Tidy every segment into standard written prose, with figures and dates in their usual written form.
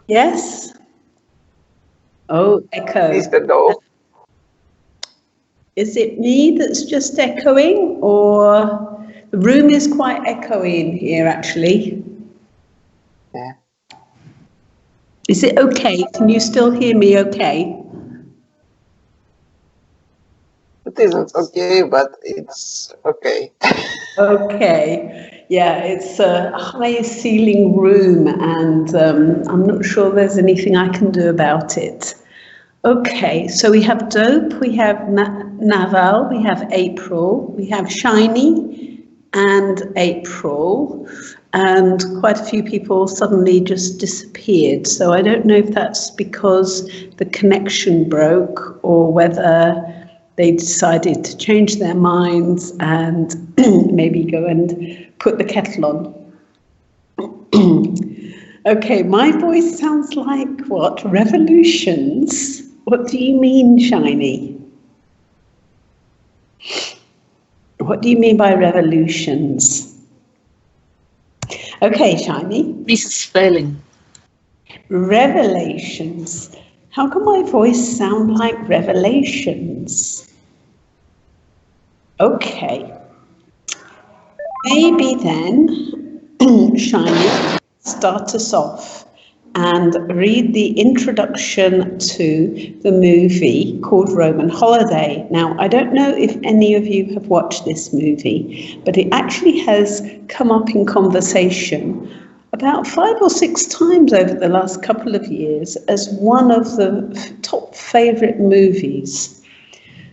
Yes? Oh, Is echo. the dog? Is it me that's just echoing, or the room is quite echoey in here, actually? Yeah. Is it okay? Can you still hear me okay? It isn't okay, but it's okay. Okay. Yeah, it's a high ceiling room, and I'm not sure there's anything I can do about it. Okay, so we have Dope, we have Naval, we have April, we have Shiny and April, and quite a few people suddenly just disappeared. So I don't know if that's because the connection broke or whether they decided to change their minds and maybe go and put the kettle on. Okay, my voice sounds like what? Revolutions? What do you mean, Shiny? What do you mean by revolutions? Okay, Shiny. This is spelling. Revelations. How can my voice sound like revelations? Okay. Maybe then, Shiny, start us off and read the introduction to the movie called Roman Holiday. Now, I don't know if any of you have watched this movie, but it actually has come up in conversation about 5 or 6 times over the last couple of years as one of the top favourite movies.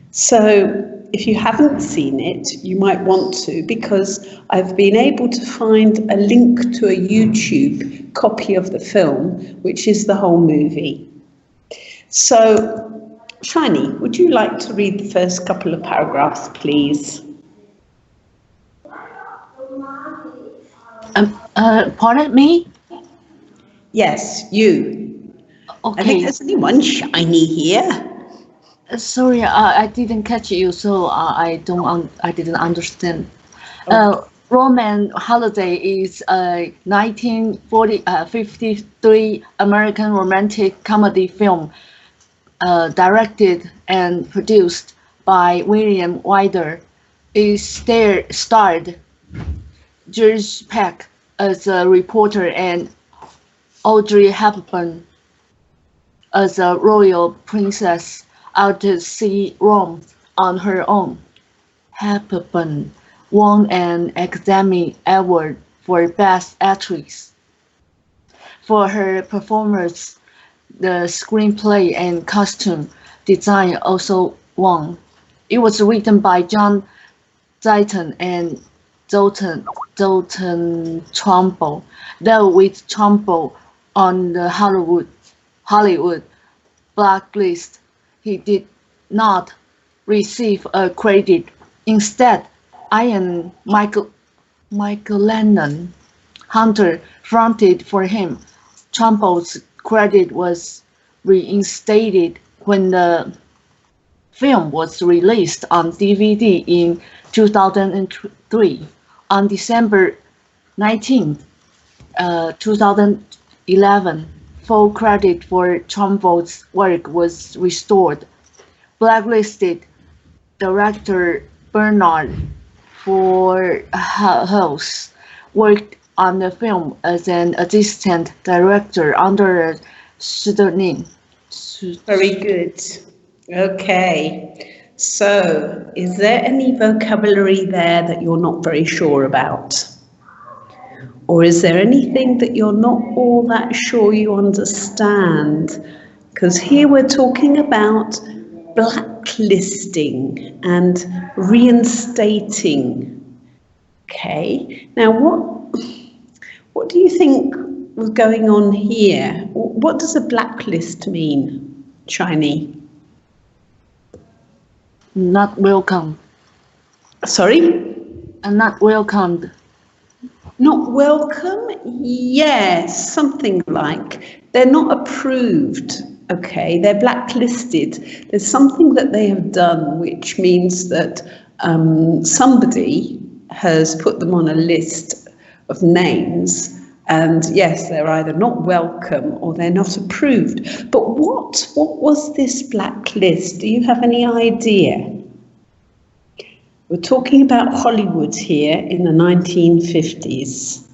So if you haven't seen it, you might want to, because I've been able to find a link to a YouTube copy of the film, which is the whole movie. So, Shiny, would you like to read the first couple of paragraphs, please? Pardon me? Yes, you. I think Okay. there's only one Shiny here. Sorry, I didn't catch you, so I didn't understand. Roman Holiday is a 1953 American romantic comedy film directed and produced by William Wyler. It starred George Peck as a reporter and Audrey Hepburn as a royal princess out to see Rome on her own. Hepburn won an Academy Award for Best Actress for her performance. The screenplay and costume design also won. It was written by John Dighton and Dalton Trumbull, though with Trumbull on the Hollywood blacklist. He did not receive a credit. Instead, Ian Michael Hunter fronted for him. Trumbull's credit was reinstated when the film was released on DVD in 2003. On December 19, 2011, full credit for Trumbull's work was restored. Blacklisted director Bernard Forhouse worked on the film as an assistant director under a pseudonym. Very good. Okay. So, is there any vocabulary there that you're not very sure about? Or is there anything that you're not all that sure you understand? Because here we're talking about blacklisting and reinstating. Okay. Now, what do you think was going on here? What does a blacklist mean, Shiny? Not welcome. Sorry? Not welcomed. Not welcome? Yes, something like. They're not approved, okay? They're blacklisted. There's something that they have done which means that somebody has put them on a list of names And yes, they're either not welcome or they're not approved. But what was this blacklist? Do you have any idea? We're talking about Hollywood here in the 1950s.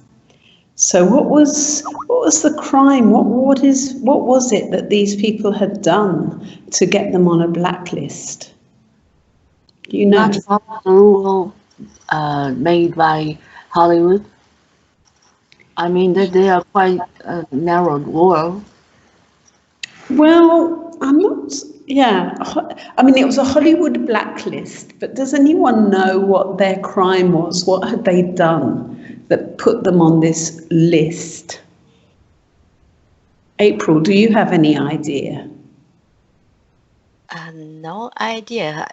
So what was the crime? What was it that these people had done to get them on a blacklist? Do you know? Not rule made by Hollywood. I mean that they are quite narrow rule. Well, I'm not. Yeah, I mean it was a Hollywood blacklist. But does anyone know what their crime was? What had they done that put them on this list? April, do you have any idea? No idea.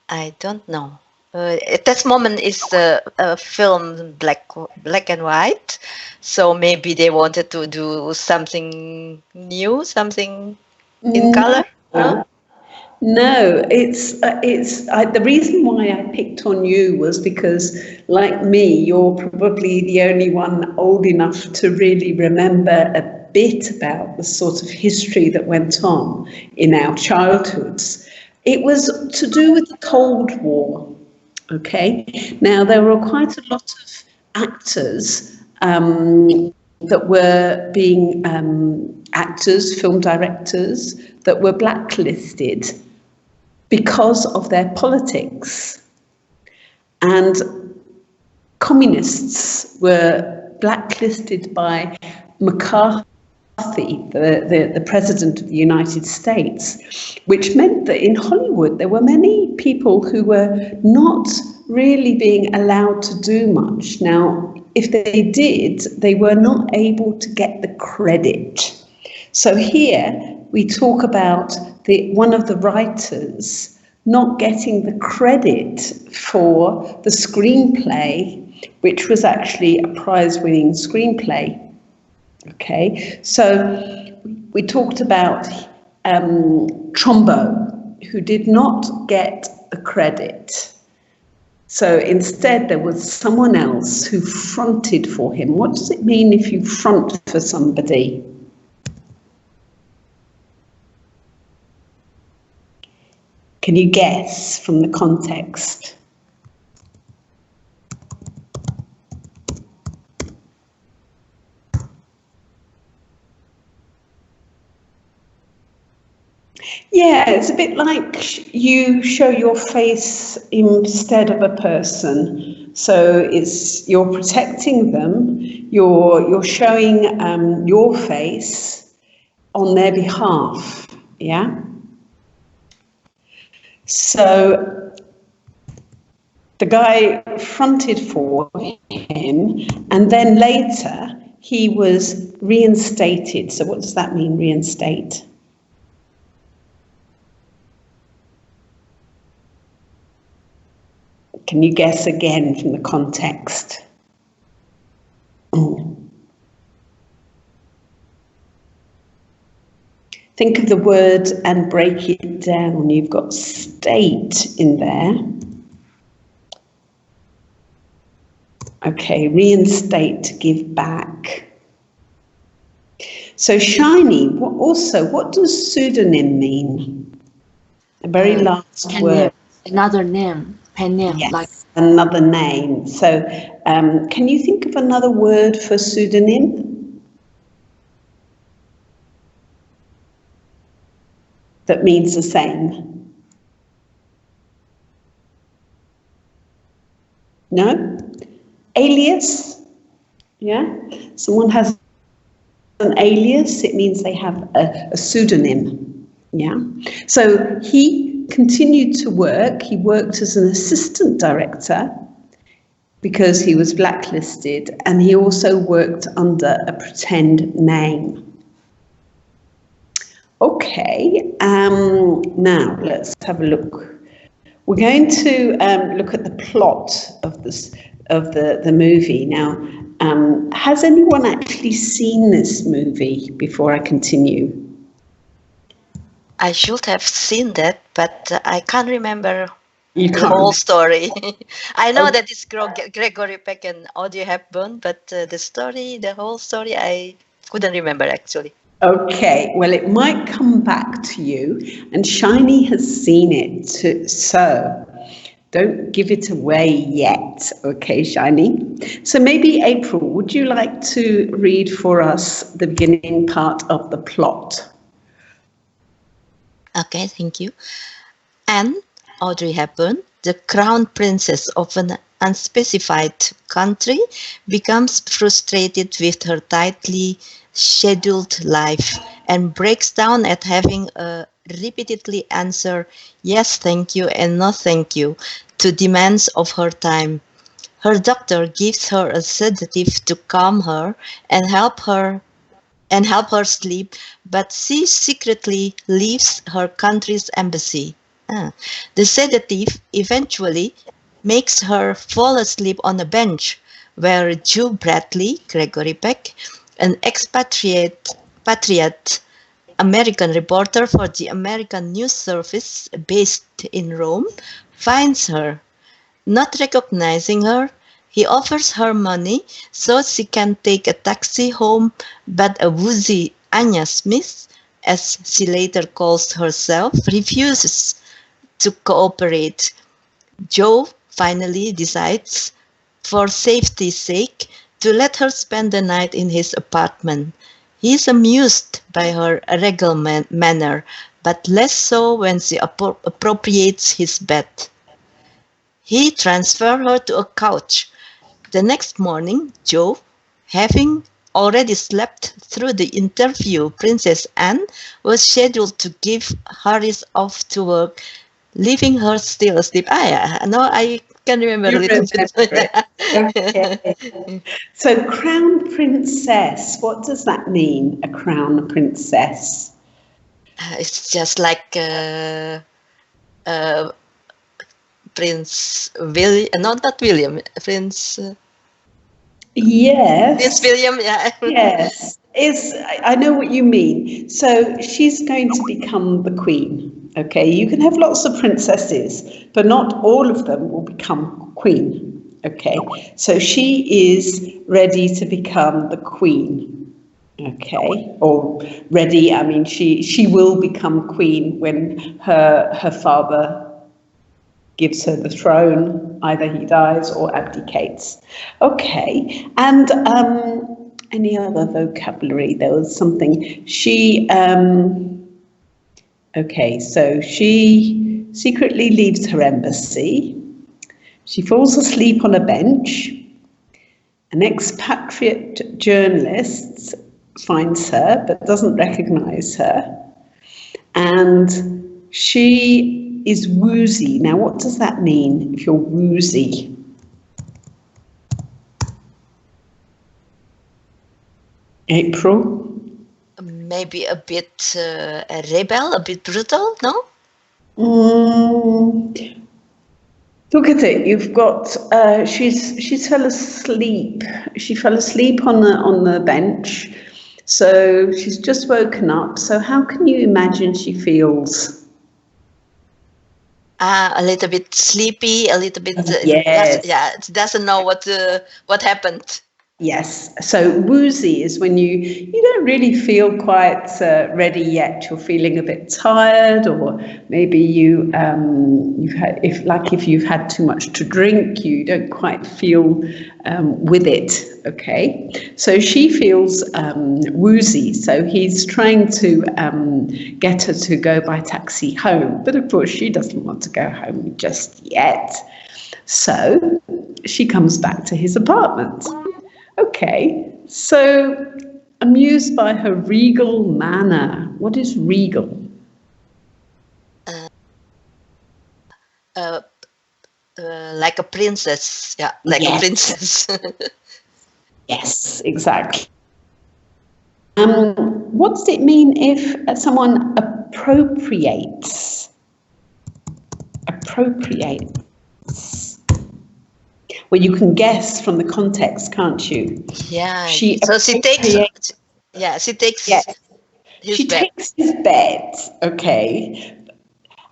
I don't know. At that moment, it's the film black and white, so maybe they wanted to do something new, something in color. No, it's the reason why I picked on you was because, like me, you're probably the only one old enough to really remember a bit about the sort of history that went on in our childhoods. It was to do with the Cold War. Okay, now there were quite a lot of actors that were being actors, film directors that were blacklisted because of their politics. And communists were blacklisted by McCarthy, the President of the United States, which meant that in Hollywood there were many people who were not really being allowed to do much. Now, if they did, they were not able to get the credit. So here we talk about one of the writers not getting the credit for the screenplay, which was actually a prize-winning screenplay. Okay, so we talked about Trumbo, who did not get the credit. So instead, there was someone else who fronted for him. What does it mean if you front for somebody? Can you guess from the context? Yeah, it's a bit like you show your face instead of a person. So you're protecting them, you're showing your face on their behalf, yeah? So the guy fronted for him, and then later he was reinstated. So what does that mean, reinstate? Can you guess again from the context? Think of the word and break it down. You've got state in there. Okay, reinstate, give back. So shiny, what does pseudonym mean? A very last word. Another name, pen name. Yes, like another name. So can you think of another word for pseudonym? That means the same? No? Alias? Yeah? Someone has an alias, it means they have a pseudonym. Yeah? So he continued to work. He worked as an assistant director because he was blacklisted, and he also worked under a pretend name. Okay, now let's have a look. We're going to look at the plot of the movie. Now, has anyone actually seen this movie before I continue? I should have seen that, but I can't remember You the can't whole remember. story. I know Oh. that it's Gregory Peck and Audrey Hepburn, but the whole story, I couldn't remember actually. Okay, well, it might come back to you, and Shiny has seen it, so don't give it away yet, okay, Shiny? So maybe, April, would you like to read for us the beginning part of the plot? Okay, thank you. Anne, Audrey Hepburn, the crown princess of an unspecified country, becomes frustrated with her tightly scheduled life and breaks down at having to repeatedly answer yes, thank you, and no, thank you to demands of her time. Her doctor gives her a sedative to calm her and help her sleep, but she secretly leaves her country's embassy. The sedative eventually makes her fall asleep on a bench, where Joe Bradley, Gregory Peck, an patriot American reporter for the American News Service based in Rome, finds her. Not recognizing her, he offers her money so she can take a taxi home, but a woozy Anya Smith, as she later calls herself, refuses to cooperate. Joe finally decides, for safety's sake, to let her spend the night in his apartment. He is amused by her regal manner, but less so when she appropriates his bed. He transferred her to a couch. The next morning, Joe, having already slept through the interview, Princess Anne was scheduled to give Harris off to work, leaving her still asleep. No, I can remember You a little bit. Okay. So, crown princess, what does that mean, a crown princess? It's just like Prince William, not William, Prince Yes. William, yeah. Yes, I know what you mean. So she's going to become the queen. Okay, you can have lots of princesses, but not all of them will become queen. Okay, so she is ready to become the queen. Okay, or ready. I mean, she will become queen when her father gives her the throne. Either he dies or abdicates. Okay, and any other vocabulary? There was something. Okay, so she secretly leaves her embassy. She falls asleep on a bench. An expatriate journalist finds her but doesn't recognize her. And she is woozy. Now, what does that mean if you're woozy? April? Maybe a bit a rebel, a bit brutal, no? Look at it. You've got she's fell asleep. She fell asleep on the bench, so she's just woken up. So how can you imagine she feels? A little bit sleepy, a little bit. Yes. Doesn't know what happened. Yes. So woozy is when you don't really feel quite ready yet. You're feeling a bit tired, or maybe you've had if you've had too much to drink, you don't quite feel with it. Okay. So she feels woozy. So he's trying to get her to go by taxi home, but of course she doesn't want to go home just yet. So she comes back to his apartment. Okay, so amused by her regal manner. What is regal? Like a princess, yeah, like Yes. a princess. Yes, exactly. What does it mean if someone appropriates? Appropriates. Well, you can guess from the context, can't you? Yeah. She takes. Yeah, she takes. Yes. His She bed. takes his bed. Okay.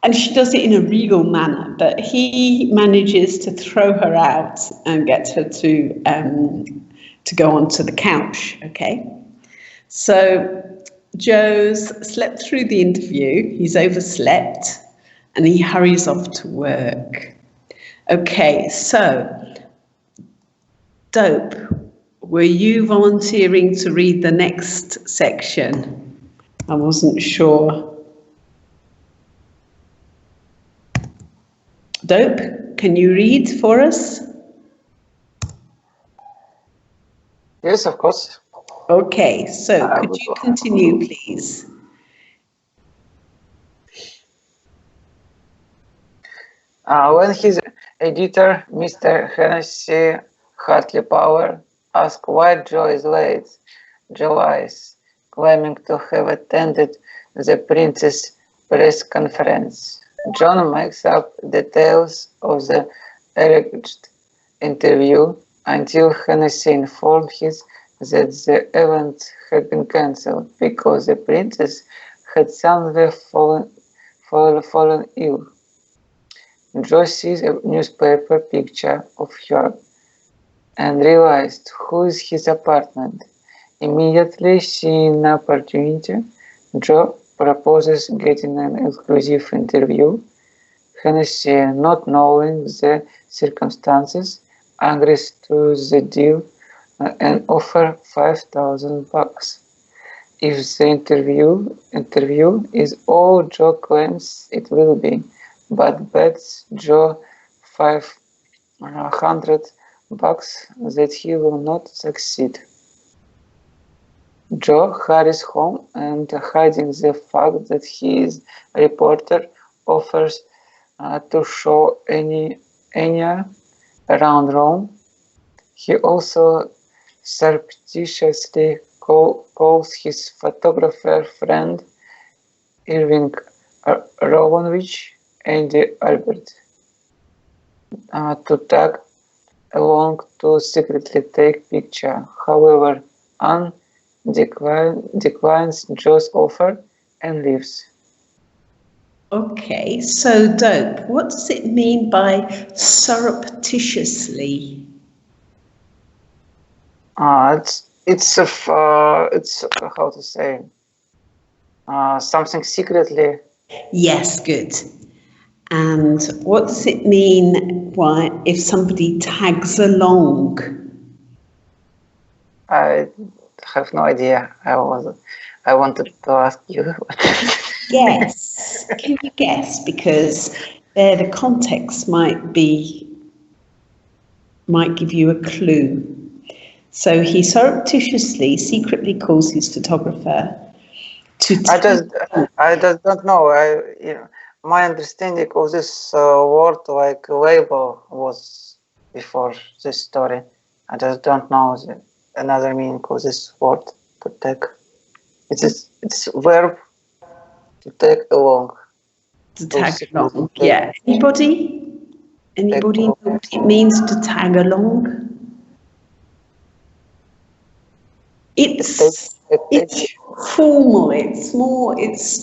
And she does it in a regal manner, but he manages to throw her out and get her to go onto the couch, okay? So Joe's slept through the interview, he's overslept, and he hurries off to work. Okay, so, Dope, were you volunteering to read the next section? I wasn't sure. Dope, can you read for us? Yes, of course. Okay, so could you continue, please? When his editor, Mr. Hennessy Hartley Power, asked why Joe is late, Joe lies, claiming to have attended the Prince's press conference. John makes up details of the alleged interview until Hennessy informed him that the event had been cancelled because the Princess had suddenly fallen ill. Joe sees a newspaper picture of her and realized who is his apartment. Immediately seeing an opportunity, Joe proposes getting an exclusive interview. Hennessy, not knowing the circumstances, agrees to the deal and offers $5,000 if the interview is all Joe claims it will be, but bets Joe $500 that he will not succeed. Joe hurries home and, hiding the fact that he is a reporter, offers to show Anya around Rome. He also surreptitiously calls his photographer friend Irving Rowanovich and Albert to tag along to secretly take picture. However, Anne declines Joe's offer and leaves. Okay, so Dope, what does it mean by surreptitiously? It's how to say, something secretly. Yes, good. And what does it mean if somebody tags along? I have no idea. I wanted to ask you. Yes. Can you guess? Because there the context might give you a clue. So he surreptitiously, secretly calls his photographer to. I just don't know. My understanding of this word, like label, was before this story. I just don't know another meaning of this word, to tag. It's verb to tag along. To tag along. Yeah. Anybody know what it means to tag along? It's formal. It's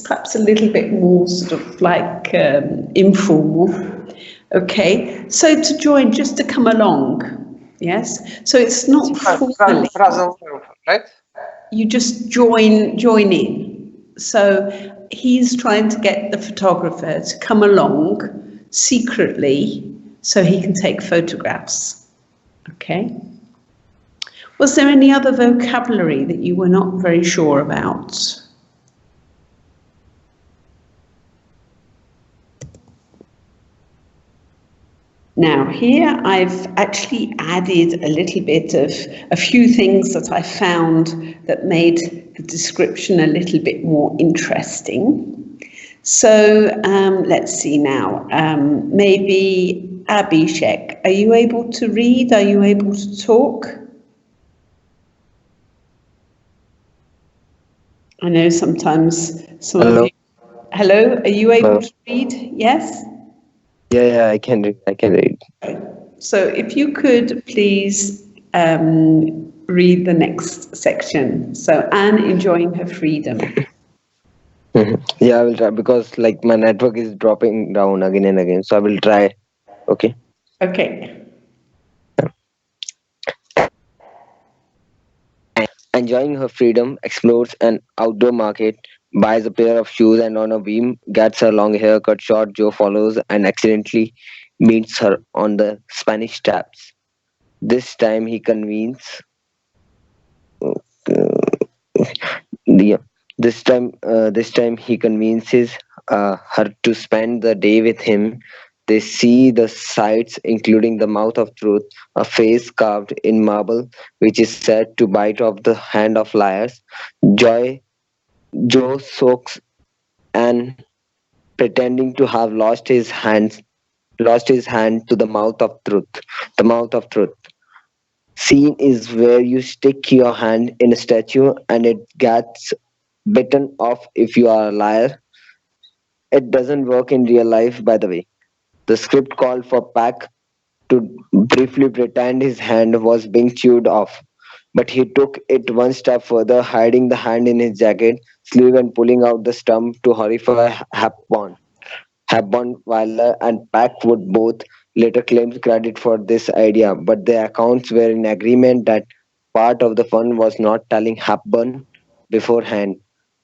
perhaps a little bit more sort of like informal. Okay, so to join, just to come along. Yes, so it's not formally. Phrasal verb, right? You just join in. So he's trying to get the photographer to come along secretly so he can take photographs. Okay. Was there any other vocabulary that you were not very sure about? Now here I've actually added a little bit of a few things that I found that made the description a little bit more interesting. So let's see now, maybe Abhishek, are you able to read? Are you able to talk? I know sometimes some of you. Hello, are you able to read? Yes? Yeah, I can read. So if you could please read the next section. So Anne enjoying her freedom. Yeah, I will try because like my network is dropping down again and again. So I will try. Okay. Okay. Enjoying her freedom, explores an outdoor market, buys a pair of shoes, and on a whim gets her long hair cut short. Joe follows and accidentally meets her on the Spanish Steps. This time he convenes. Yeah, this time he convinces her to spend the day with him. They see the sights, including the mouth of truth, a face carved in marble, which is said to bite off the hand of liars. Joy Joe soaks and pretending to have lost his hand to the mouth of truth. The mouth of truth. Scene is where you stick your hand in a statue and it gets bitten off if you are a liar. It doesn't work in real life, by the way. The script called for Pack to briefly pretend his hand was being chewed off, but he took it one step further, hiding the hand in his jacket sleeve and pulling out the stump to horrify Hepburn. Hepburn, Wyler, and Pack would both later claim credit for this idea, but their accounts were in agreement that part of the fun was not telling Hepburn beforehand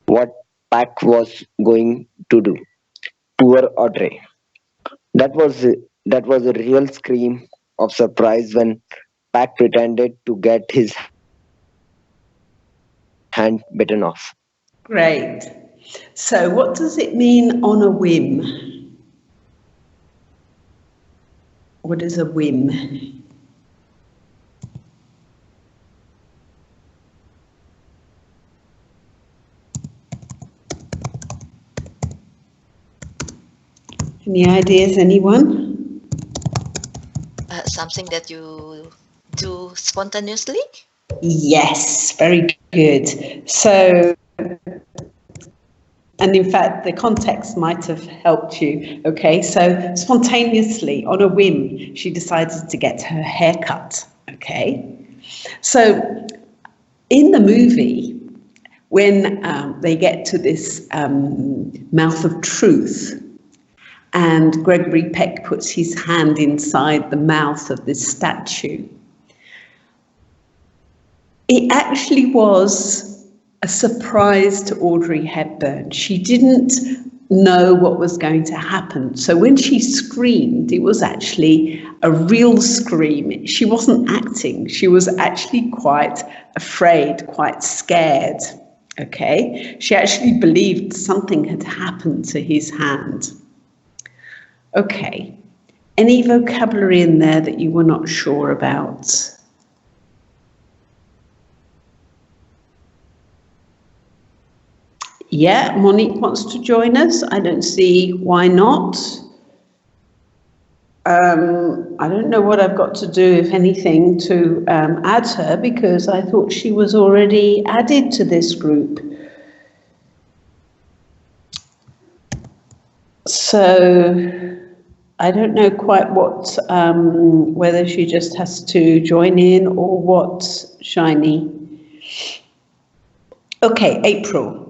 what Pack was going to do. Poor Audrey. That was that was a real scream of surprise when Pack pretended to get his hand bitten off. Great. So what does it mean on a whim? What is a whim? Any ideas, anyone? Something that you do spontaneously? Yes, very good. So, and in fact, the context might have helped you. Okay, so spontaneously, on a whim, she decided to get her hair cut. Okay, so in the movie, when they get to this mouth of truth, and Gregory Peck puts his hand inside the mouth of this statue, it actually was a surprise to Audrey Hepburn. She didn't know what was going to happen. So when she screamed, it was actually a real scream. She wasn't acting. She was actually quite afraid, quite scared. Okay? She actually believed something had happened to his hand. Okay. Any vocabulary in there that you were not sure about? Yeah, Monique wants to join us. I don't see why not. I don't know what I've got to do, if anything, to add her, because I thought she was already added to this group. So I don't know quite what, whether she just has to join in or what, Shiny. Okay, April.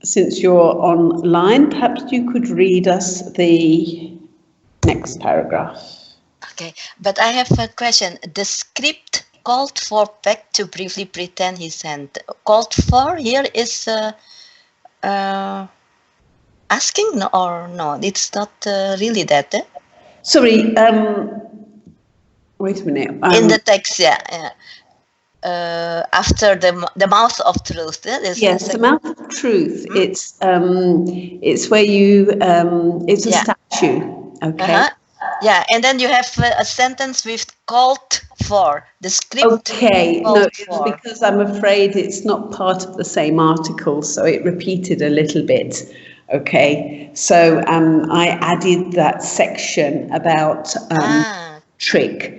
Since you're online, perhaps you could read us the next paragraph. Okay, but I have a question. The script called for Peck to briefly pretend his hand. Called for here is asking or no? It's not really that. Sorry, wait a minute. In the text, yeah. After the mouth of truth. Yes, the mouth of truth. It's where you it's a statue. Okay. Yeah, and then you have a sentence with called for. The script. Okay, no, it's because I'm afraid it's not part of the same article, so it repeated a little bit. Okay, so I added that section about trick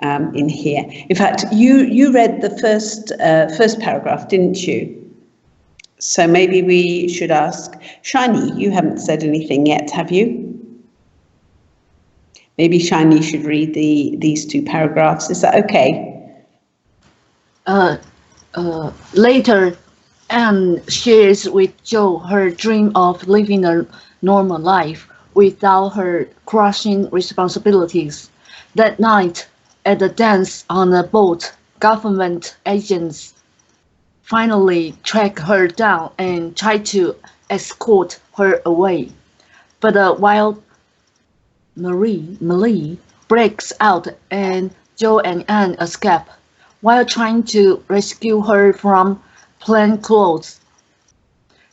in here. In fact, you read the first paragraph, didn't you? So maybe we should ask Shiny. You haven't said anything yet, have you? Maybe Shiny should read these two paragraphs. Is that okay? Later, Anne shares with Joe her dream of living a normal life without her crushing responsibilities. That night, at the dance on a boat, government agents finally track her down and try to escort her away. But a wild melee breaks out and Joe and Anne escape. While trying to rescue her from plainclothes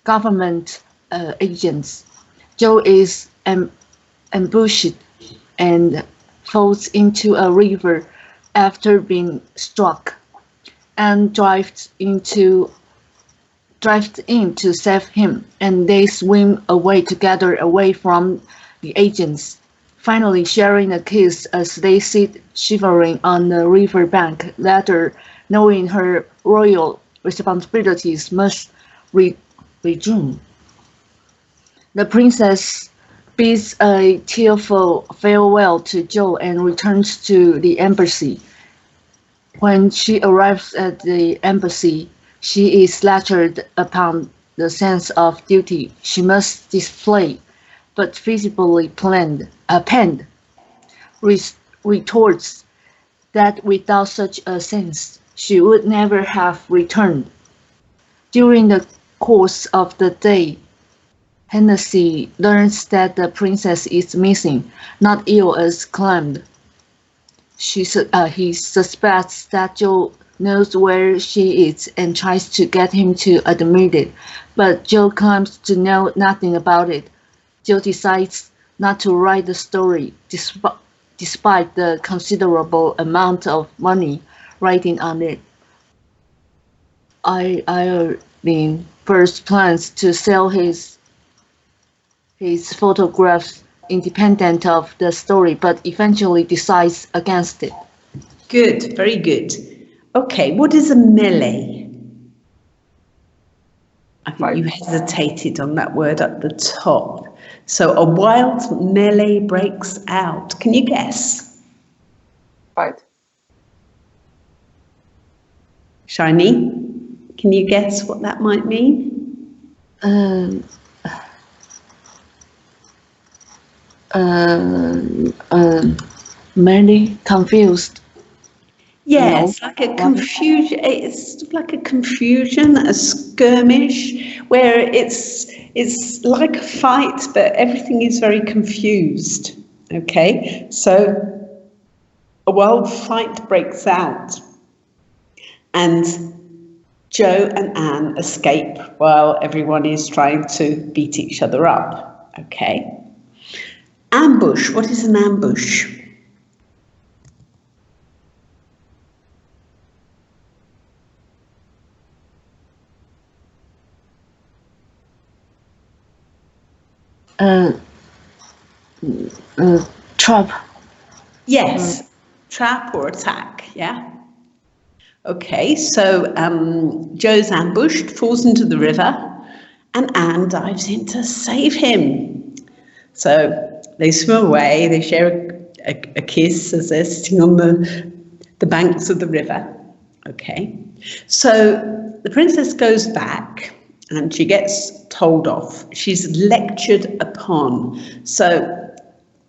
government agents, Joe is ambushed and falls into a river after being struck and drives in to save him, and they swim away together away from the agents, finally sharing a kiss as they sit shivering on the river bank, later knowing her royal responsibilities must resume. The princess bids a tearful farewell to Joe and returns to the embassy. When she arrives at the embassy, she is lectured upon the sense of duty she must display, but visibly penned retorts that without such a sense she would never have returned. During the course of the day, Hennessy learns that the princess is missing, not ill as claimed. He suspects that Joe knows where she is and tries to get him to admit it, but Joe claims to know nothing about it. Joe decides not to write the story, despite the considerable amount of money riding on it. Irving first plans to sell his photographs independent of the story, but eventually decides against it. Good, very good. Okay, what is a melee? I think you hesitated on that word at the top. So a wild melee breaks out. Can you guess? Fight. Shiny, can you guess what that might mean? Many confused. Yes, like a confusion. It's like a confusion, a skirmish, where it's like a fight, but everything is very confused. Okay, so a wild fight breaks out, and Joe and Anne escape while everyone is trying to beat each other up. Okay. Ambush. What is an ambush? Trap. Yes, trap or attack, yeah. Okay, so Joe's ambushed, falls into the river, and Anne dives in to save him. So they swim away, they share a kiss as they're sitting on the banks of the river. Okay, so the princess goes back and she gets told off. She's lectured upon. So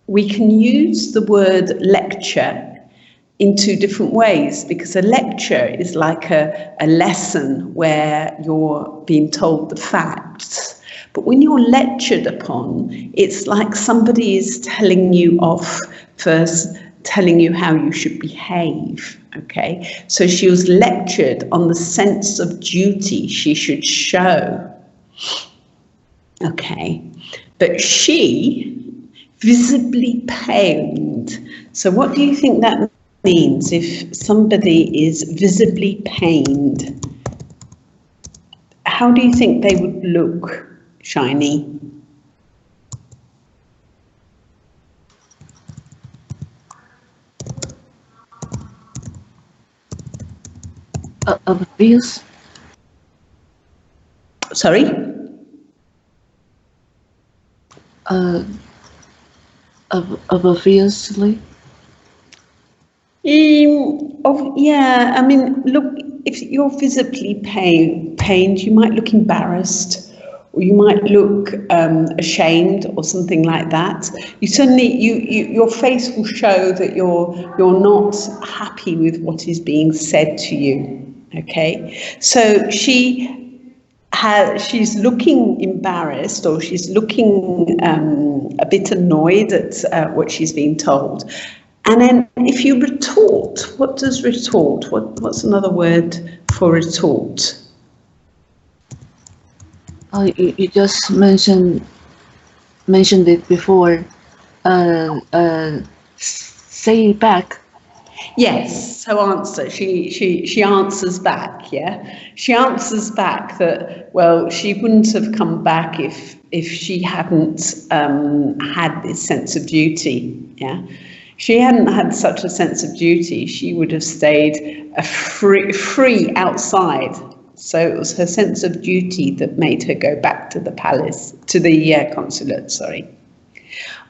we can use the word lecture in two different ways, because a lecture is like a lesson where you're being told the facts. But when you're lectured upon, it's like somebody is telling you off first, telling you how you should behave. Okay, so she was lectured on the sense of duty she should show. Okay, but she visibly pained. So what do you think that means if somebody is visibly pained? How do you think they would look, Shiny? Abuse. Sorry? Obviously. Yeah, I mean, look, if you're visibly pained, you might look embarrassed, or you might look ashamed, or something like that. You suddenly, your face will show that you're not happy with what is being said to you. Okay, so she's looking embarrassed, or she's looking a bit annoyed at what she's being told. And then if you retort, what does retort? What's another word for retort? Oh, you just mentioned it before. Say it back. Yes, so answer. She answers back, yeah? She answers back that, well, she wouldn't have come back if she hadn't had this sense of duty, yeah? If she hadn't had such a sense of duty, she would have stayed free outside. So it was her sense of duty that made her go back to the palace, to the consulate, sorry.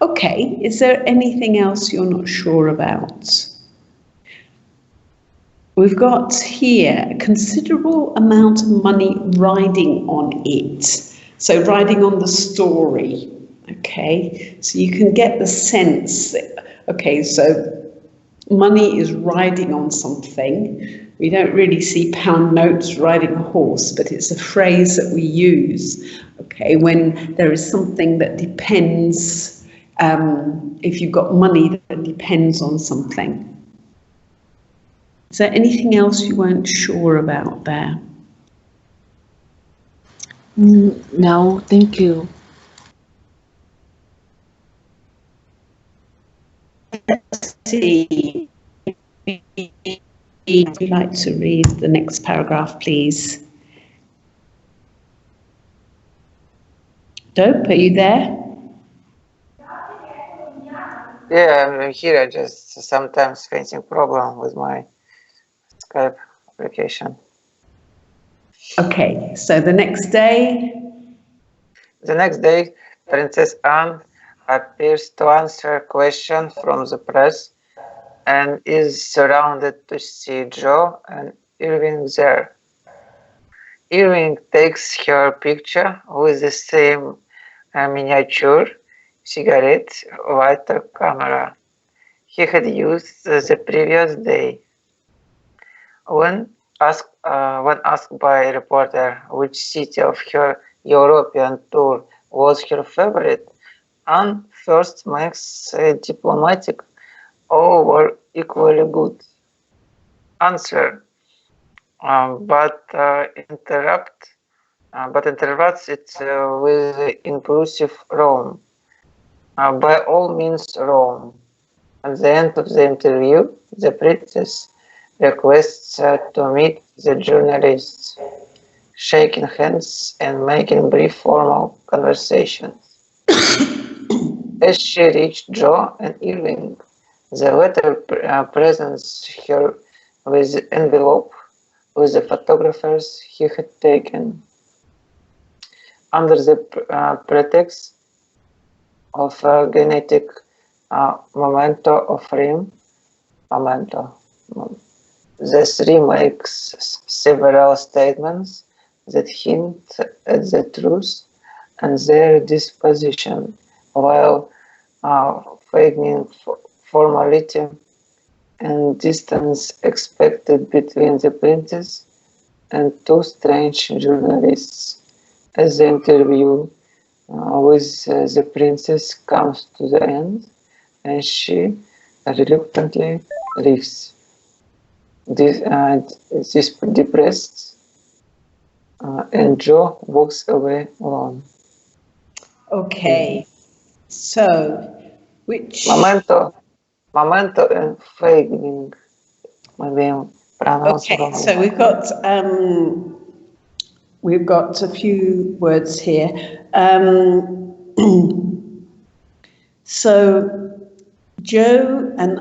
Okay, is there anything else you're not sure about? We've got here a considerable amount of money riding on it. So riding on the story, okay? So you can get the sense that, okay, so money is riding on something. We don't really see pound notes riding a horse, but it's a phrase that we use, okay, when there is something that depends, if you've got money that depends on something. Is there anything else you weren't sure about there? No, thank you. Let's see. Would you like to read the next paragraph, please? Dope, are you there? Yeah, I'm here. I just sometimes facing problem with my Skype application. Okay, so the next day. The next day, Princess Anne appears to answer a question from the press and is surrounded to see Joe and Irving there. Irving takes her picture with the same miniature cigarette lighter camera he had used the previous day. When asked by a reporter which city of her European tour was her favorite, Anne first makes a diplomatic, all were equally good answer, but interrupts it with inclusive Rome. By all means, Rome. At the end of the interview, the princess requests to meet the journalists, shaking hands and making brief formal conversations. As she reached Joe and Irving, the latter presents her with the envelope with the photographers he had taken. Under the pretext of a genetic memento of Rim, the three makes several statements that hint at the truth and their disposition, while feigning formality and distance expected between the princess and two strange journalists. As the interview with the princess comes to the end, and she reluctantly leaves. This depressed, and Joe walks away alone. Okay, so which? Momento and feigning. Maybe pronounce Okay, wrong. so we've got a few words here. So Joe and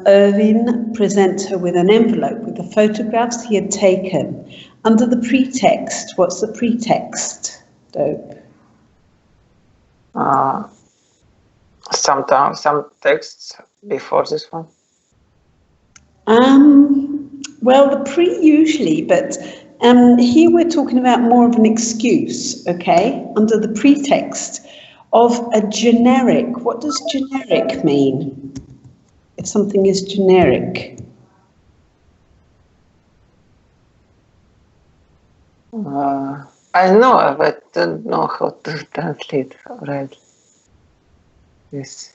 Irving present her with an envelope with the photographs he had taken. Under the pretext, what's the pretext, Dope? Some texts before this one. Well, the pre usually, but here we're talking about more of an excuse, okay, under the pretext of a generic. What does generic mean? If something is generic. I know, but don't know how to translate right. Yes.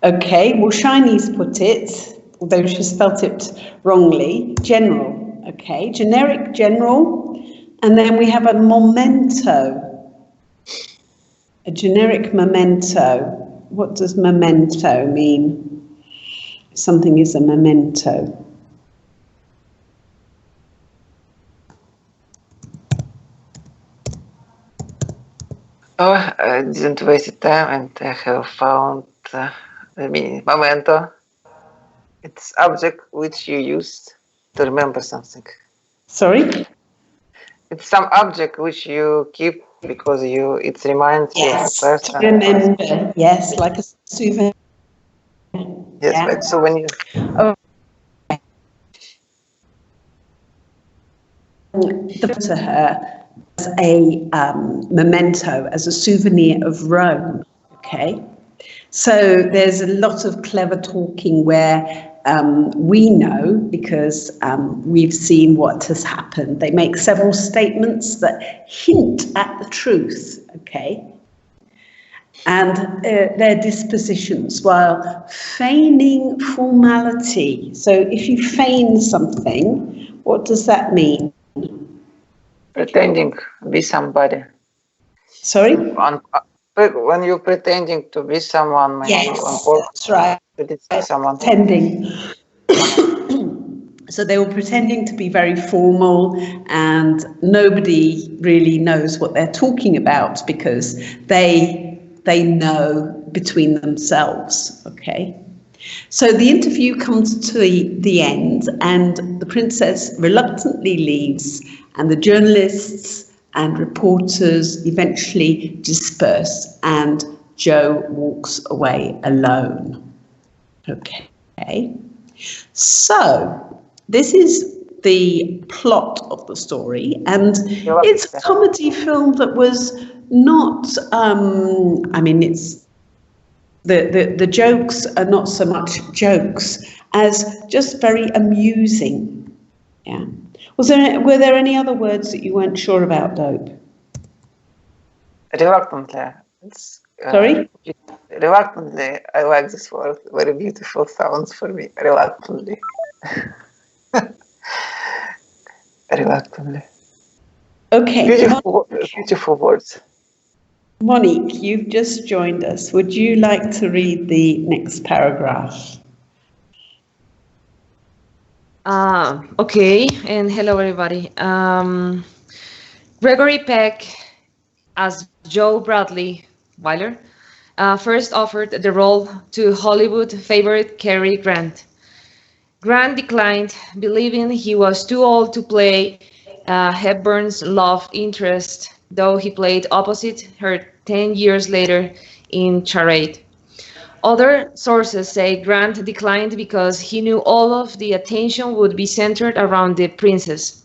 Okay, well, Shiny's put it, although she spelt it wrongly, general. Okay, generic, general, and then we have a memento, a generic memento. What does memento mean? Something is a memento. Oh, I didn't waste time, and I have found the meaning. Memento. It's object which you used to remember something. Sorry? It's some object which you keep because it reminds you of a Yes, person. to remember. Yes, like a souvenir. Yes, Yeah. like souvenir. To her as a memento, as a souvenir of Rome. Okay, so there's a lot of clever talking where we know because we've seen what has happened. They make several statements that hint at the truth. Okay. And their dispositions while feigning formality. So if you feign something, what does that mean? Pretending to be somebody. Sorry? When you're pretending to be someone, maybe Yes, on purpose, that's right. someone. Pretending. So they were pretending to be very formal, and nobody really knows what they're talking about because they know between themselves. Okay. So the interview comes to the end, and the princess reluctantly leaves, and the journalists and reporters eventually disperse, and Joe walks away alone. Okay. So this is the plot of the story, and it's a comedy film that was not. I mean, it's the jokes are not so much jokes as just very amusing. Yeah. Were there any other words that you weren't sure about, Dope? Reluctantly. Sorry? Reluctantly, I like this word. Very beautiful sounds for me. Reluctantly. Reluctantly. Okay. Beautiful words. Monique, you've just joined us. Would you like to read the next paragraph? Okay, and hello everybody. Gregory Peck as Joe Bradley Weiler first offered the role to Hollywood favorite Cary Grant. Grant declined, believing he was too old to play Hepburn's love interest, though he played opposite her 10 years later in Charade. Other sources say Grant declined because he knew all of the attention would be centered around the princess.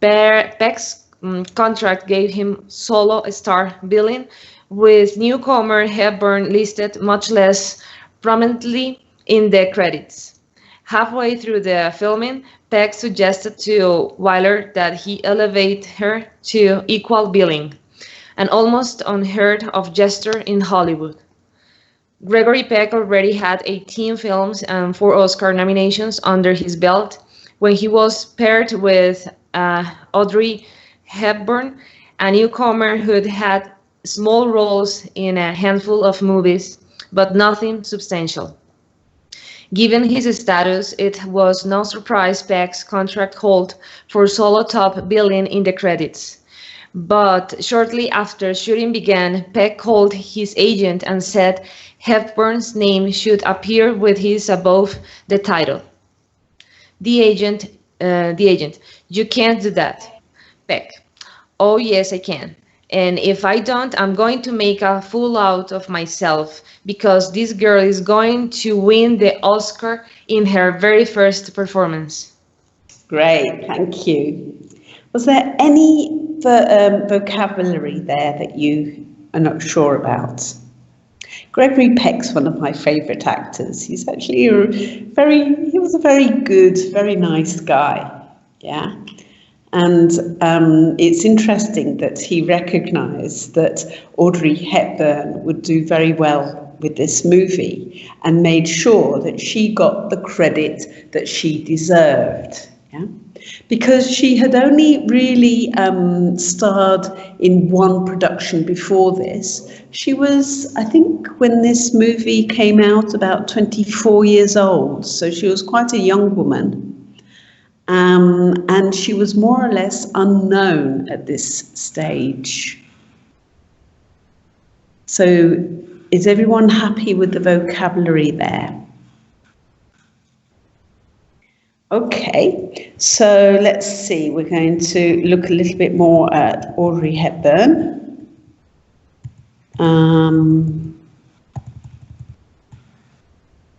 Peck's contract gave him solo star billing, with newcomer Hepburn listed much less prominently in the credits. Halfway through the filming, Peck suggested to Wyler that he elevate her to equal billing, an almost unheard of gesture in Hollywood. Gregory Peck already had 18 films and 4 Oscar nominations under his belt when he was paired with Audrey Hepburn, a newcomer who had small roles in a handful of movies, but nothing substantial. Given his status, it was no surprise Peck's contract called for solo top billing in the credits. But shortly after shooting began, Peck called his agent and said Hepburn's name should appear with his above the title. The agent, you can't do that. Peck, oh yes I can. And if I don't, I'm going to make a fool out of myself because this girl is going to win the Oscar in her very first performance. Great, thank you. Was there any vocabulary there that you are not sure about? Gregory Peck's one of my favourite actors. He's actually he was a very good, very nice guy. Yeah. And it's interesting that he recognised that Audrey Hepburn would do very well with this movie and made sure that she got the credit that she deserved. Yeah? Because she had only really starred in one production before this. She was, I think, when this movie came out, about 24 years old. So she was quite a young woman. And she was more or less unknown at this stage. So is everyone happy with the vocabulary there? Okay, so let's see, we're going to look a little bit more at Audrey Hepburn.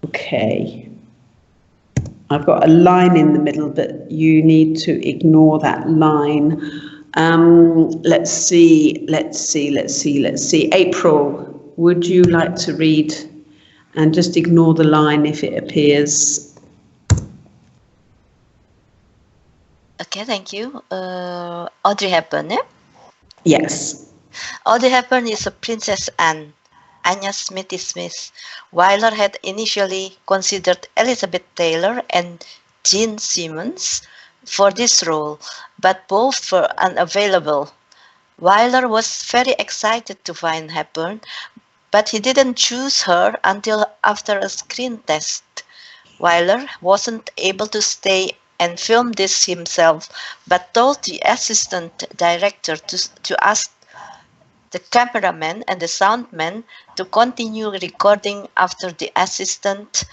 Okay. I've got a line in the middle, but you need to ignore that line. Let's see. April, would you like to read and just ignore the line if it appears? Okay, thank you. Audrey Hepburn, yeah? Yes. Audrey Hepburn is a Princess Anne. Anya Smithy Smith. Wyler had initially considered Elizabeth Taylor and Jean Simmons for this role, but both were unavailable. Wyler was very excited to find Hepburn, but he didn't choose her until after a screen test. Wyler wasn't able to stay and film this himself, but told the assistant director to ask the cameraman and the soundman to continue recording after the assistant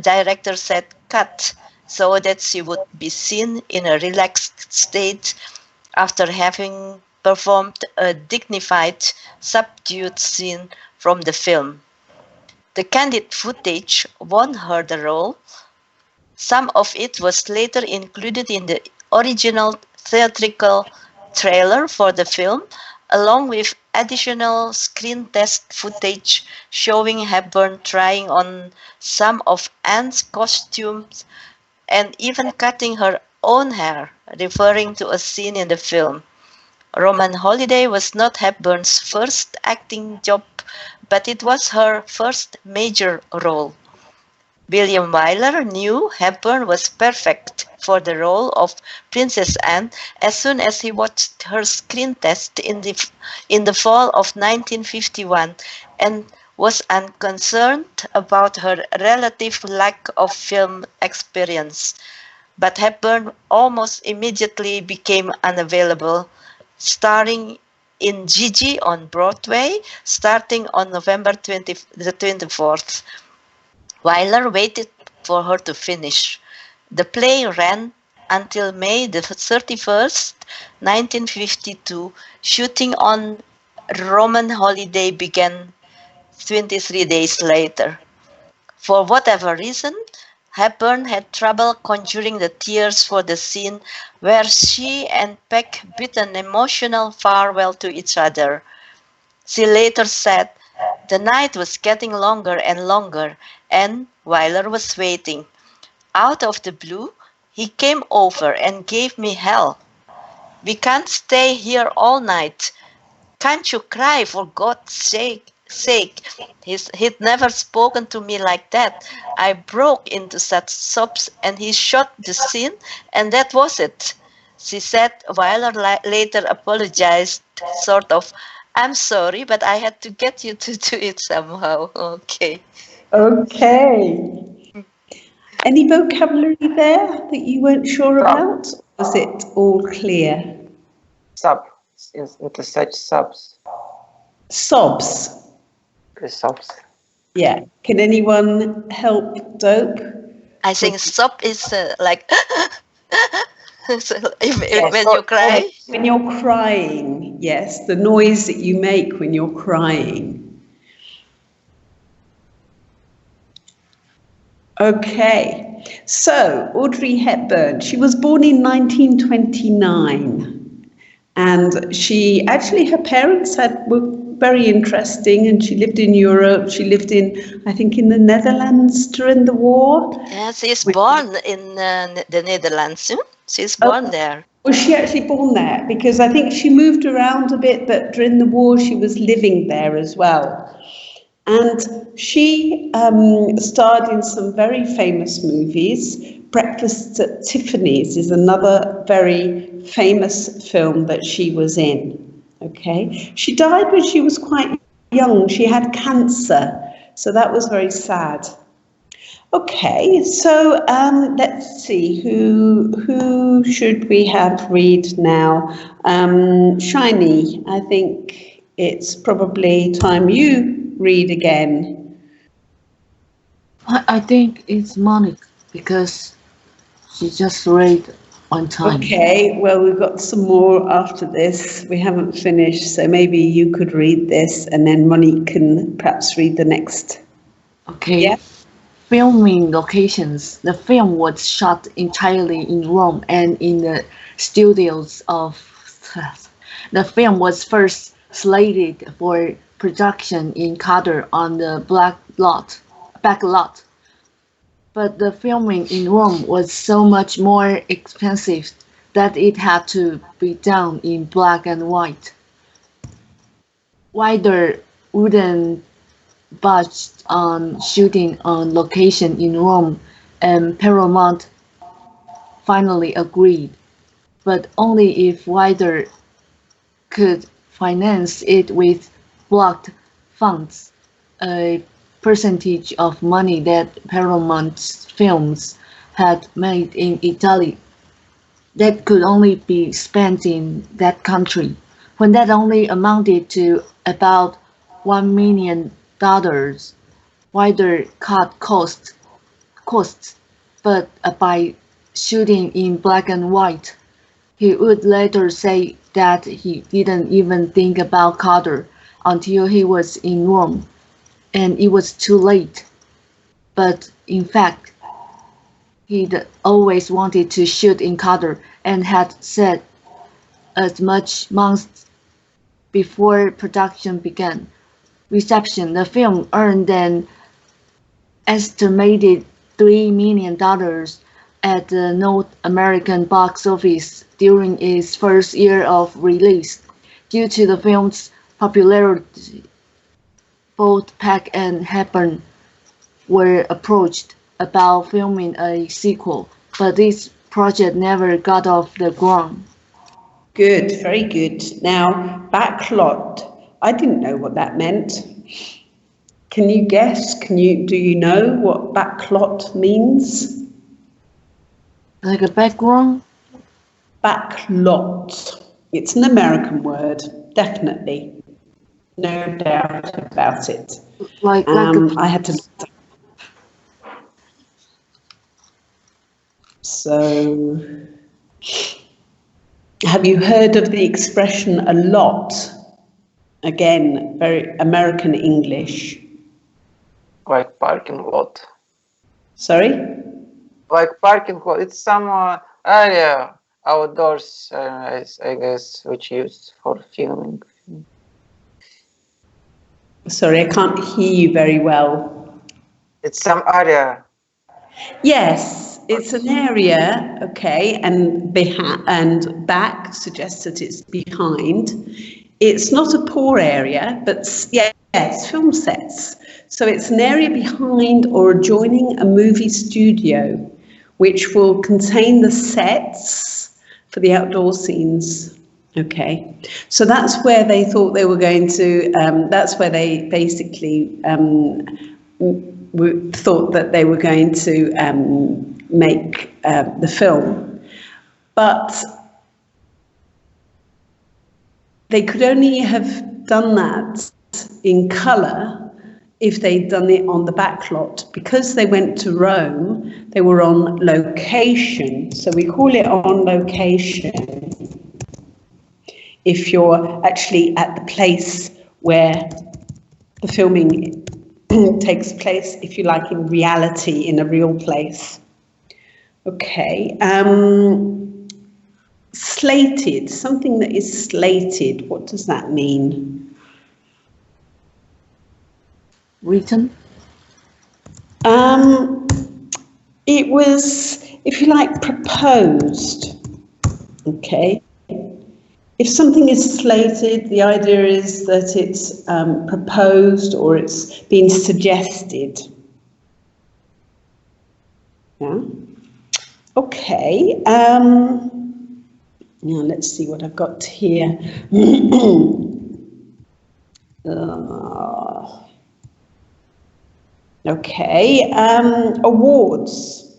director said cut, so that she would be seen in a relaxed state after having performed a dignified, subdued scene from the film. The candid footage won her the role. Some of it was later included in the original theatrical trailer for the film, along with additional screen test footage showing Hepburn trying on some of Anne's costumes and even cutting her own hair, referring to a scene in the film. Roman Holiday was not Hepburn's first acting job, but it was her first major role. William Wyler knew Hepburn was perfect for the role of Princess Anne as soon as he watched her screen test in the fall of 1951 and was unconcerned about her relative lack of film experience. But Hepburn almost immediately became unavailable, starring in Gigi on Broadway starting on November 24th. Wyler waited for her to finish. The play ran until May the 31st, 1952. Shooting on Roman Holiday began 23 days later. For whatever reason, Hepburn had trouble conjuring the tears for the scene where she and Peck bid an emotional farewell to each other. She later said, "The night was getting longer and longer, and Wyler was waiting. Out of the blue, he came over and gave me hell. 'We can't stay here all night. Can't you cry for God's sake?' He'd never spoken to me like that. I broke into such sobs and he shot the scene, and that was it." She said Wyler later apologized, sort of, "I'm sorry, but I had to get you to do it somehow." Okay. Okay. Any vocabulary there that you weren't sure about? Or was it all clear? Sub. Into such subs. Sobs. The subs. Yeah. Can anyone help Dope? I think sob is like so when you cry. When you're crying, Yes, the noise that you make when you're crying. Okay, so Audrey Hepburn, she was born in 1929. And she actually, her parents were very interesting, and she lived in Europe. She lived in, I think, in the Netherlands during the war. Yes, she's born in the Netherlands. She's born there. Was she actually born there? Because I think she moved around a bit, but during the war she was living there as well. And she starred in some very famous movies. Breakfast at Tiffany's is another very famous film that she was in. Okay, she died when she was quite young. She had cancer, so that was very sad. Okay, so let's see, who should we have read now? Shiny, I think it's probably time you read again. I think it's Monica because she just read on time. Okay, well, we've got some more after this. We haven't finished, so maybe you could read this and then Monique can perhaps read the next. Okay. Yeah. Filming locations. The film was shot entirely in Rome and in the studios of. The film was first slated for production in Qatar on the back lot. But the filming in Rome was so much more expensive that it had to be done in black and white. Wilder wouldn't budge on shooting on location in Rome, and Paramount finally agreed, but only if Wilder could finance it with blocked funds, a percentage of money that Paramount's films had made in Italy that could only be spent in that country, when that only amounted to about $1 million. Wilder cut costs, but by shooting in black and white, he would later say that he didn't even think about color until he was in Rome, and it was too late. But in fact, he'd always wanted to shoot in color and had said as much months before production began. Reception. The film earned an estimated $3 million at the North American box office during its first year of release. Due to the film's popularity, both Peck and Hepburn were approached about filming a sequel, but this project never got off the ground. Good, very good. Now, backlot. I didn't know what that meant. Can you guess? Do you know what backlot means? Like a background? Backlot. It's an American word, definitely. No doubt about it. Like I had to. So, have you heard of the expression a lot? Again, very American English. Like parking lot. Sorry? Like parking lot. It's some area outdoors, I guess, which used for filming. Sorry, I can't hear you very well. It's some area. Yes, it's an area, okay, and back suggests that it's behind. It's not a poor area, but it's film sets. So it's an area behind or adjoining a movie studio, which will contain the sets for the outdoor scenes. Okay, so that's where they thought they were going to, that's where they basically thought that they were going to make the film. But they could only have done that in colour if they'd done it on the backlot. Because they went to Rome, they were on location. So we call it on location. if you're actually at the place where the filming takes place, if you like, in reality, in a real place. Okay. Slated, something that is slated, what does that mean? Written. It was, if you like, proposed. Okay. If something is slated, the idea is that it's proposed or it's been suggested. Yeah. Okay. Now let's see what I've got here. Okay. Awards.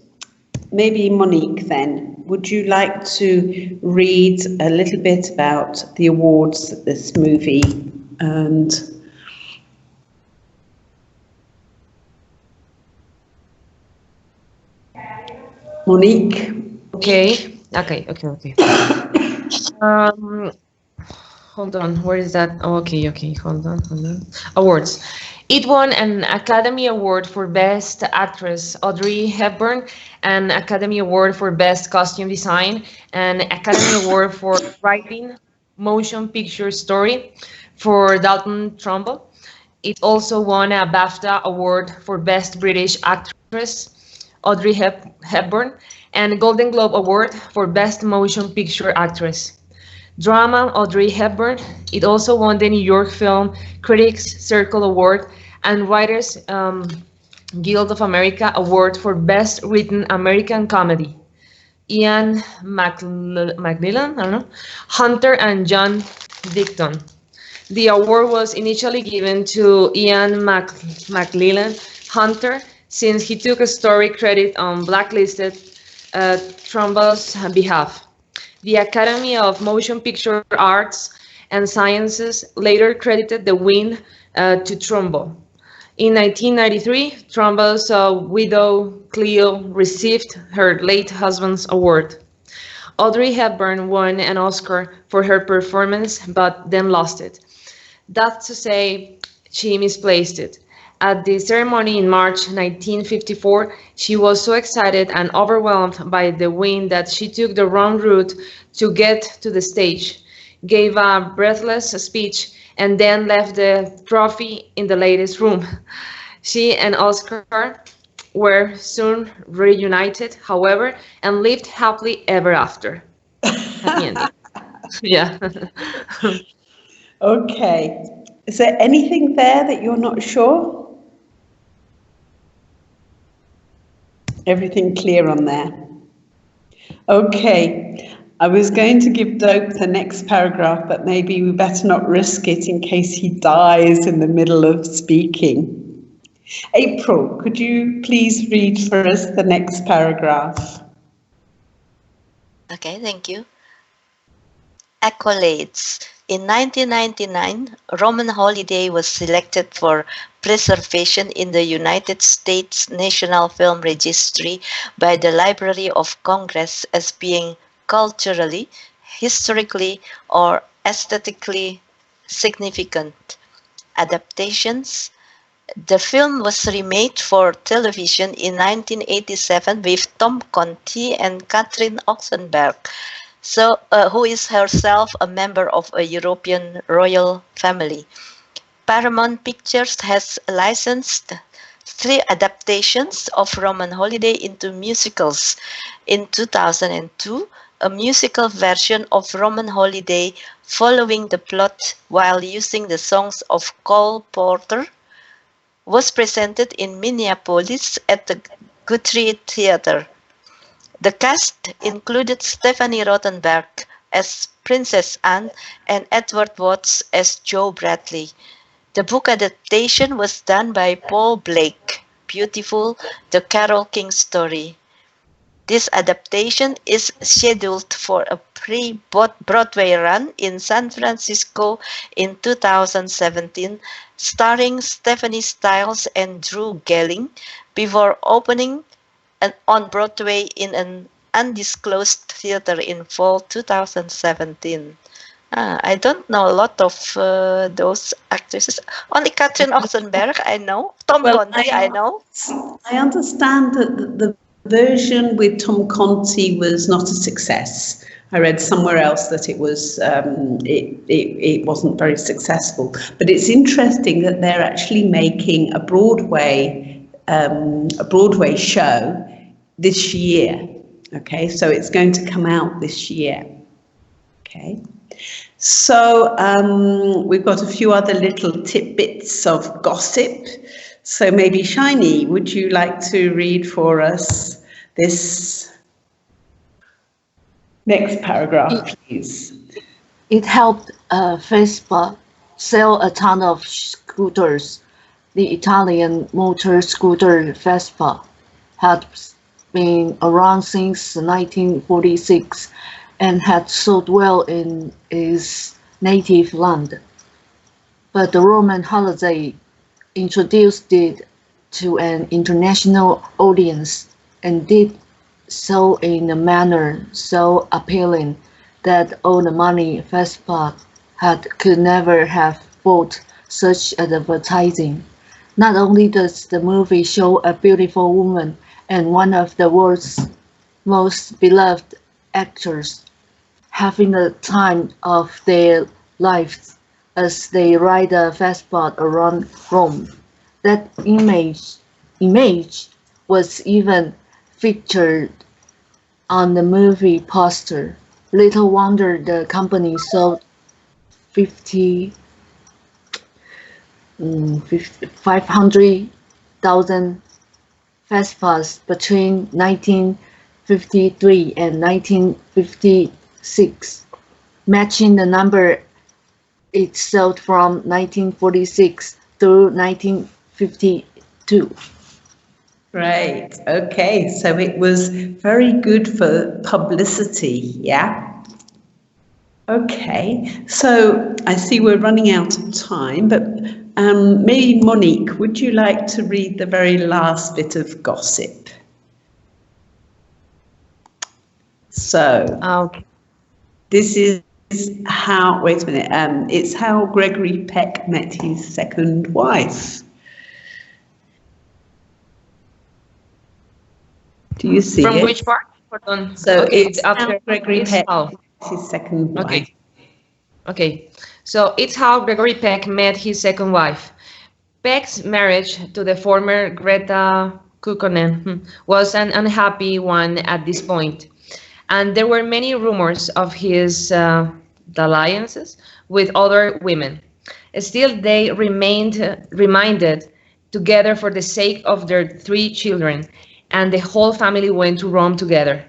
Maybe Monique then. Would you like to read a little bit about the awards that this movie earned? Monique? Okay. Hold on. Where is that? Oh, okay. Hold on. Awards. It won an Academy Award for Best Actress, Audrey Hepburn, an Academy Award for Best Costume Design, an Academy Award for Writing, Motion Picture Story for Dalton Trumbull. It also won a BAFTA Award for Best British Actress, Audrey Hepburn, and a Golden Globe Award for Best Motion Picture Actress. Drama, Audrey Hepburn. It also won the New York Film Critics Circle Award and Writers Guild of America Award for Best Written American Comedy. Ian McLellan, I don't know, Hunter and John Dicton. The award was initially given to Ian McLellan Hunter since he took a story credit on blacklisted Trumbull's behalf. The Academy of Motion Picture Arts and Sciences later credited the win to Trumbull. In 1993, Trumbull's widow Cleo received her late husband's award. Audrey Hepburn won an Oscar for her performance, but then lost it. That's to say, she misplaced it. At the ceremony in March 1954, she was so excited and overwhelmed by the win that she took the wrong route to get to the stage, gave a breathless speech, and then left the trophy in the ladies' room. She and Oscar were soon reunited, however, and lived happily ever after. Happy ending. Yeah. Okay. Is there anything there that you're not sure? Everything clear on there? Okay. I was going to give Dope the next paragraph, but maybe we better not risk it in case he dies in the middle of speaking. April, could you please read for us the next paragraph? Okay, thank you. Accolades. In 1999, Roman Holiday was selected for preservation in the United States National Film Registry by the Library of Congress as being culturally, historically, or aesthetically significant. Adaptations. The film was remade for television in 1987 with Tom Conti and Catherine Oxenberg, who is herself a member of a European royal family. Paramount Pictures has licensed 3 adaptations of Roman Holiday into musicals. In 2002, a musical version of Roman Holiday following the plot while using the songs of Cole Porter was presented in Minneapolis at the Guthrie Theater. The cast included Stephanie Rothenberg as Princess Anne and Edward Watts as Joe Bradley. The book adaptation was done by Paul Blake. Beautiful, The Carole King Story. This adaptation is scheduled for a pre-Broadway run in San Francisco in 2017, starring Stephanie Styles and Drew Gelling, before opening on Broadway in an undisclosed theater in fall 2017. I don't know a lot of those actresses. Only Katrin Ochsenberg, I know. Tom Well, Conti, I know. I understand that the version with Tom Conti was not a success. I read somewhere else that it was it wasn't very successful. But it's interesting that they're actually making a Broadway show this year. Okay, so it's going to come out this year. Okay. So we've got a few other little tidbits of gossip. So maybe Shiny, would you like to read for us this next paragraph, please? It helped Vespa sell a ton of scooters. The Italian motor scooter Vespa had been around since 1946 and had sold well in its native land. But the Roman holiday introduced it to an international audience and did so in a manner so appealing that all the money Vespa had could never have bought such advertising. Not only does the movie show a beautiful woman and one of the world's most beloved actors having the time of their lives as they ride a Vespa around Rome. That image was even featured on the movie poster. Little wonder the company sold 500,000 Vespas between 1953 and 1956, matching the number it sold from 1946 through 1952. Great. Okay, so it was very good for publicity, yeah? Okay, so I see we're running out of time, but maybe Monique, would you like to read the very last bit of gossip? So, Okay. this is how, wait a minute, it's how Gregory Peck met his second wife. Do you see From it? which part? Pardon. So okay, it's how Gregory it's Peck how. met his second wife. Okay. Okay. So it's how Gregory Peck met his second wife. Peck's marriage to the former Greta Kukkonen was an unhappy one at this point, and there were many rumors of his alliances with other women. Still, they remained together for the sake of their 3 children, and the whole family went to Rome together.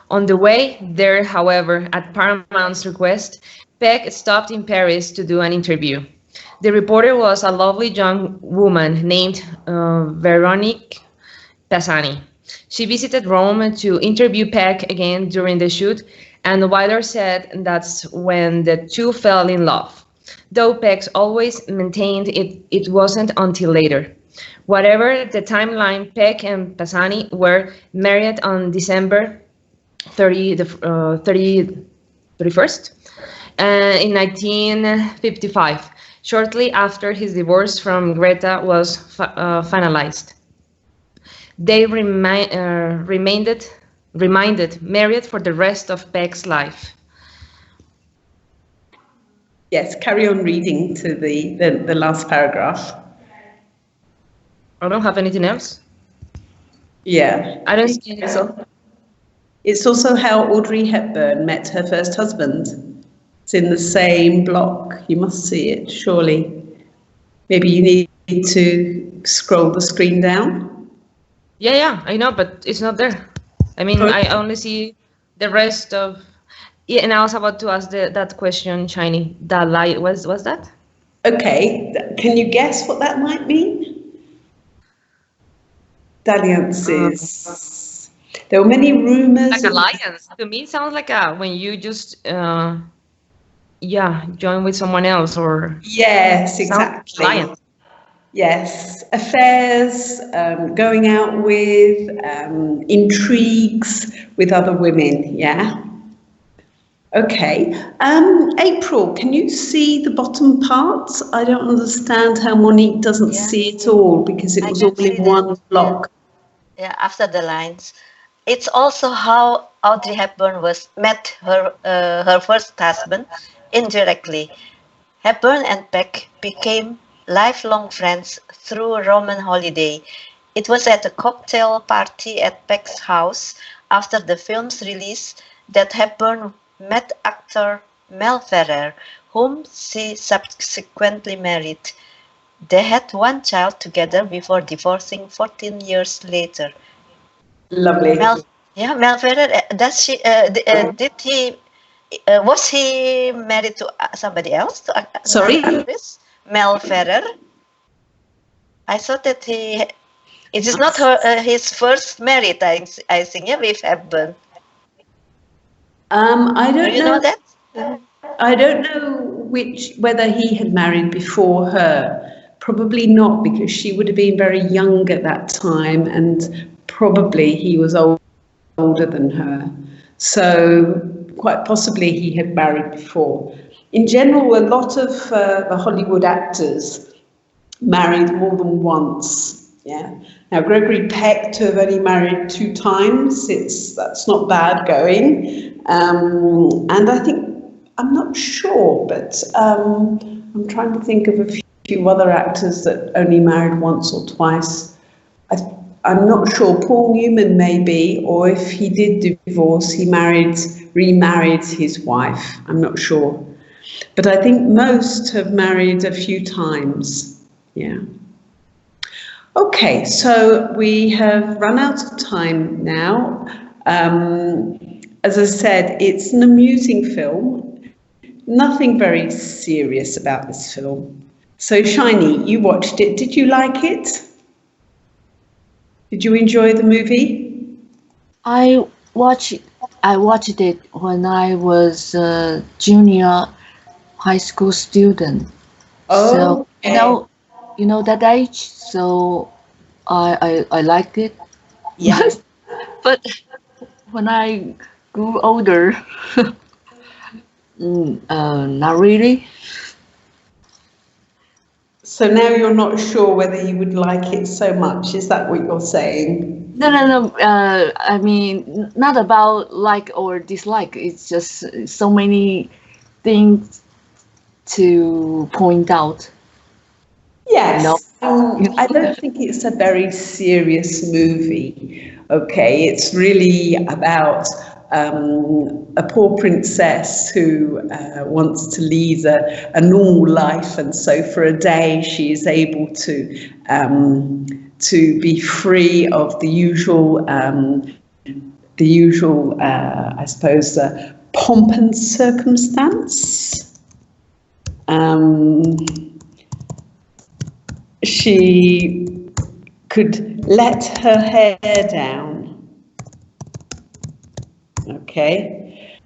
On the way there, however, at Paramount's request, Peck stopped in Paris to do an interview. The reporter was a lovely young woman named Veronique Pisani. She visited Rome to interview Peck again during the shoot, and Wilder said that's when the two fell in love, though Peck always maintained it wasn't until later. Whatever the timeline, Peck and Pisani were married on December 31st in 1955, shortly after his divorce from Greta was finalized. They remained married for the rest of Peck's life. Yes, carry on reading to the last paragraph. I don't have anything else. Yeah. I don't see it. It's also how Audrey Hepburn met her first husband. It's in the same block. You must see it, surely. Maybe you need to scroll the screen down. Yeah, I know, but it's not there. I mean, I only see the rest of. Yeah, and I was about to ask that question, Shiny. That lie was that? Okay, can you guess what that might mean? Dalliances. There were many rumors. Like alliance. To me, it sounds like when you just join with someone else or. Yes, exactly. Alliance. Yes, affairs, going out with, intrigues with other women, yeah? Okay. April, can you see the bottom part? I don't understand how Monique doesn't Yeah, see it all because it I was can all see in that. one Yeah, block. yeah. After the lines, it's also how Audrey Hepburn was met her first husband indirectly. Hepburn and Peck became lifelong friends through a Roman holiday. It was at a cocktail party at Peck's house after the film's release that Hepburn met actor Mel Ferrer, whom she subsequently married. They had one child together before divorcing 14 years later. Lovely. Mel, yeah, Mel Ferrer. Does she? Did he? Was he married to somebody else, to another Sorry? actress? Mel Ferrer. I thought that it is not his first married. I think, yeah, with Hepburn. I Do don't you know know. that? I don't know whether he had married before her. Probably not, because she would have been very young at that time, and probably he was older than her. So quite possibly he had married before. In general, a lot of the Hollywood actors married more than once. Yeah. Now Gregory Peck to have only married 2 times. That's not bad going. And I think I'm not sure, but I'm trying to think of a few other actors that only married once or twice. I, I'm not sure. Paul Newman maybe, or if he did divorce, he remarried his wife. I'm not sure. But I think most have married a few times. Yeah. Okay, so we have run out of time now. As I said, it's an amusing film. Nothing very serious about this film. So, Shiny, you watched it. Did you like it? Did you enjoy the movie? I watched I watched it when I was a junior high school student. So Okay. you know that age. So I liked it. Yeah. But when I grew older, not really. So now you're not sure whether you would like it so much. Is that what you're saying? No. I mean, not about like or dislike. It's just so many things to point out. You know. Yes, I don't think it's a very serious movie. Okay, it's really about a poor princess who wants to lead a normal life, and so for a day she is able to be free of the usual, I suppose, pomp and circumstance. Um, she could let her hair down, okay?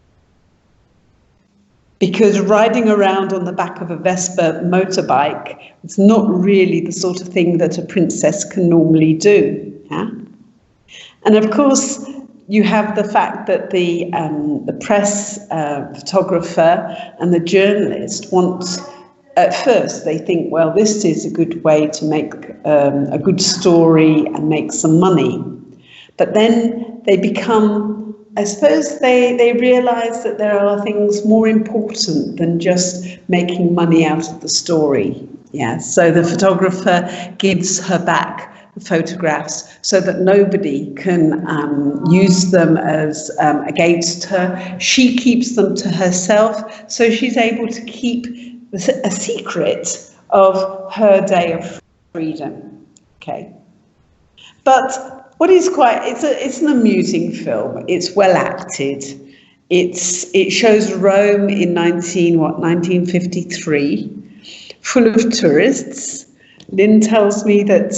Because riding around on the back of a Vespa motorbike is not really the sort of thing that a princess can normally do. Yeah? And of course, you have the fact that the press photographer and the journalist want. At first, they think, well, this is a good way to make a good story and make some money. But then they become, I suppose, they realize that there are things more important than just making money out of the story. Yeah, so the photographer gives her back the photographs so that nobody can use them as against her. She keeps them to herself, so she's able to keep a secret of her day of freedom. Okay, but what is it's an amusing film. It's well acted. It shows Rome in 1953, full of tourists. Lynn tells me that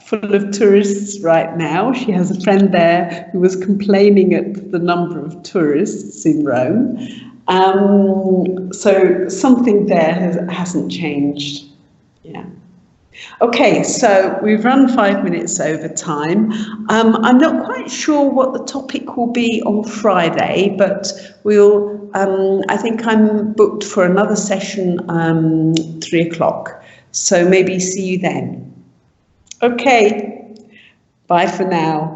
full of tourists right now. She has a friend there who was complaining at the number of tourists in Rome. So something there hasn't changed. Yeah. Okay, so we've run 5 minutes over time. I'm not quite sure what the topic will be on Friday, but I think I'm booked for another session, 3 o'clock. So maybe see you then. Okay, bye for now.